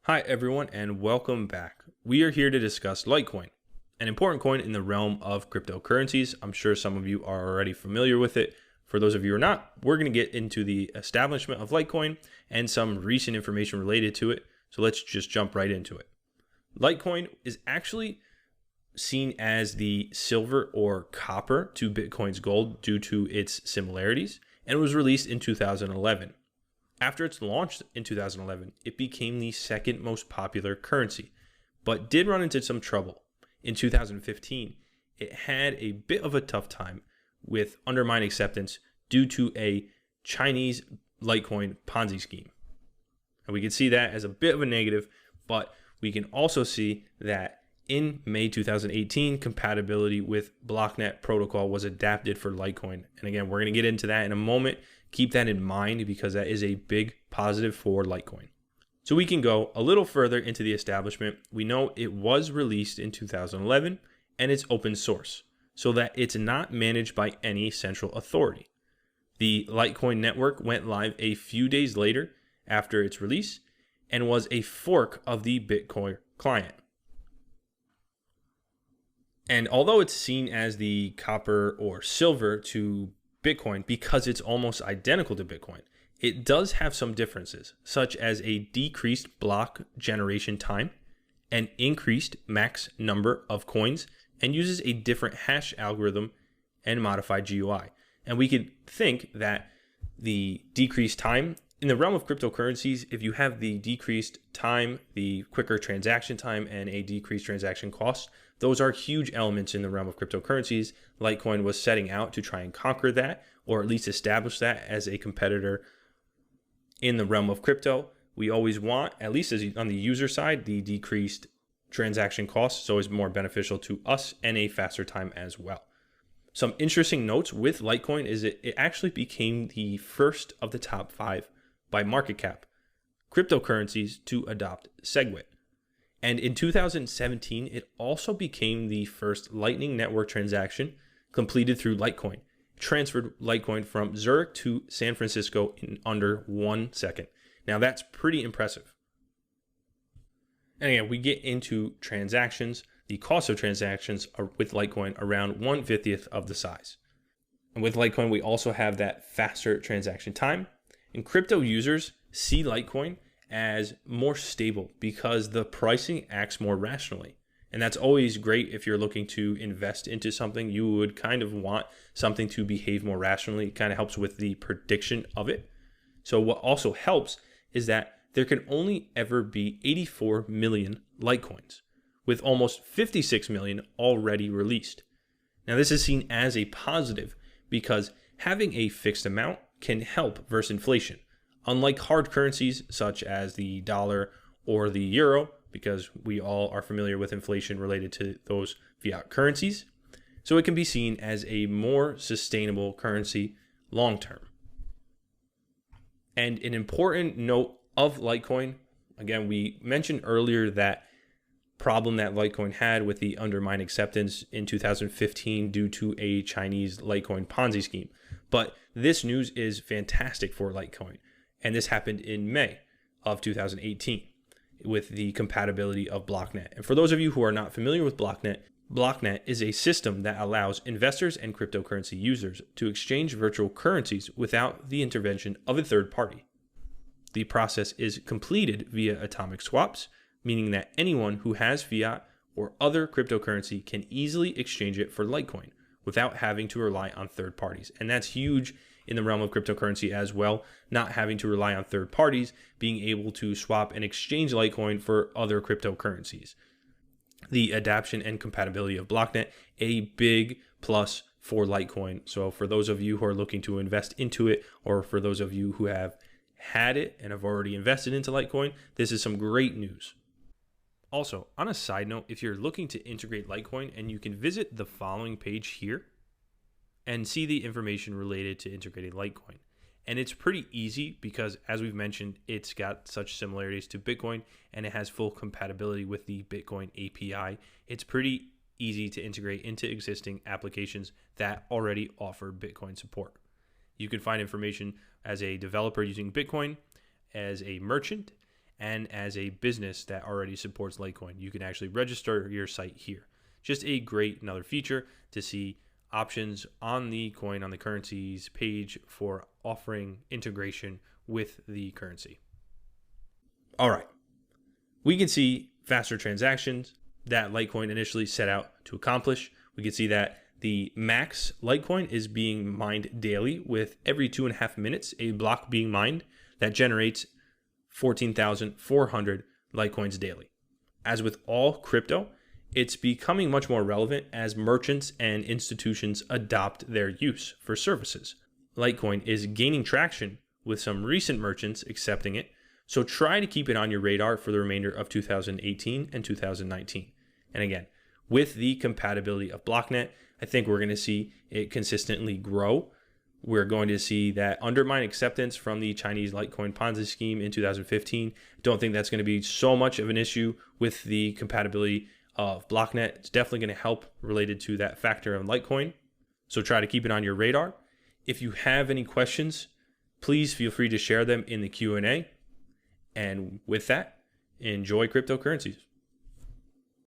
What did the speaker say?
Hi everyone and welcome back. We are here to discuss Litecoin, an important coin in the realm of cryptocurrencies. I'm sure some of you are already familiar with it. For those of you who are not, we're going to get into the establishment of Litecoin and some recent information related to it. So let's just jump right into it. Litecoin is actually seen as the silver or copper to Bitcoin's gold due to its similarities, and was released in 2011. After its launch in 2011, it became the second most popular currency, but did run into some trouble. In 2015, it had a bit of a tough time with undermined acceptance due to a Chinese Litecoin Ponzi scheme. And we can see that as a bit of a negative, but we can also see that in May 2018, compatibility with Blocknet protocol was adapted for Litecoin. And again, we're going to get into that in a moment. Keep that in mind because that is a big positive for Litecoin. So we can go a little further into the establishment. We know it was released in 2011 and it's open source, so that it's not managed by any central authority. The Litecoin network went live a few days later after its release and was a fork of the Bitcoin client. And although it's seen as the copper or silver to Bitcoin because it's almost identical to Bitcoin, it does have some differences, such as a decreased block generation time, an increased max number of coins, and uses a different hash algorithm and modified GUI. And we could think that the decreased time in the realm of cryptocurrencies, if you have the decreased time, the quicker transaction time, and a decreased transaction cost, those are huge elements in the realm of cryptocurrencies. Litecoin was setting out to try and conquer that, or at least establish that as a competitor in the realm of crypto. We always want, at least as on the user side, the decreased transaction costs is always more beneficial to us and a faster time as well. Some interesting notes with Litecoin is it actually became the first of the top 5 by market cap cryptocurrencies to adopt SegWit. And in 2017, it also became the first Lightning Network transaction completed through Litecoin. It transferred Litecoin from Zurich to San Francisco in under 1 second. Now that's pretty impressive. And again, we get into transactions. The cost of transactions are with Litecoin around 1/50th of the size. And with Litecoin, we also have that faster transaction time. And crypto users see Litecoin as more stable because the pricing acts more rationally. And that's always great if you're looking to invest into something. You would kind of want something to behave more rationally. It kind of helps with the prediction of it. So what also helps is that there can only ever be 84 million Litecoins, with almost 56 million already released. Now this is seen as a positive because having a fixed amount can help versus inflation. Unlike hard currencies such as the dollar or the euro, because we all are familiar with inflation related to those fiat currencies, so it can be seen as a more sustainable currency long term. And an important note of Litecoin, again, we mentioned earlier that problem that Litecoin had with the undermined acceptance in 2015 due to a Chinese Litecoin Ponzi scheme. But this news is fantastic for Litecoin. And this happened in May of 2018 with the compatibility of Blocknet. And for those of you who are not familiar with Blocknet, Blocknet is a system that allows investors and cryptocurrency users to exchange virtual currencies without the intervention of a third party. The process is completed via atomic swaps, meaning that anyone who has fiat or other cryptocurrency can easily exchange it for Litecoin without having to rely on third parties. And that's huge in the realm of cryptocurrency as well, not having to rely on third parties, being able to swap and exchange Litecoin for other cryptocurrencies. The adaptation and compatibility of Blocknet, a big plus for Litecoin. So for those of you who are looking to invest into it, or for those of you who have had it and have already invested into Litecoin, this is some great news. Also, on a side note, if you're looking to integrate Litecoin, and you can visit the following page here and see the information related to integrating Litecoin. And it's pretty easy because, as we've mentioned, it's got such similarities to Bitcoin and it has full compatibility with the Bitcoin API. It's pretty easy to integrate into existing applications that already offer Bitcoin support. You can find information as a developer using Bitcoin, as a merchant, and as a business that already supports Litecoin. You can actually register your site here. Just a great another feature to see options on the coin, on the currencies page for offering integration with the currency. All right. We can see faster transactions that Litecoin initially set out to accomplish. We can see that the max Litecoin is being mined daily, with every 2.5 minutes a block being mined that generates 14,400 Litecoins daily. As with all crypto, it's becoming much more relevant as merchants and institutions adopt their use for services. Litecoin is gaining traction with some recent merchants accepting it, so try to keep it on your radar for the remainder of 2018 and 2019. And again, with the compatibility of BlockNet, I think we're going to see it consistently grow. We're going to see that undermine acceptance from the Chinese Litecoin Ponzi scheme in 2015. Don't think that's going to be so much of an issue with the compatibility of BlockNet. It's definitely going to help related to that factor of Litecoin. So try to keep it on your radar. If you have any questions, please feel free to share them in the Q&A. And with that, enjoy cryptocurrencies.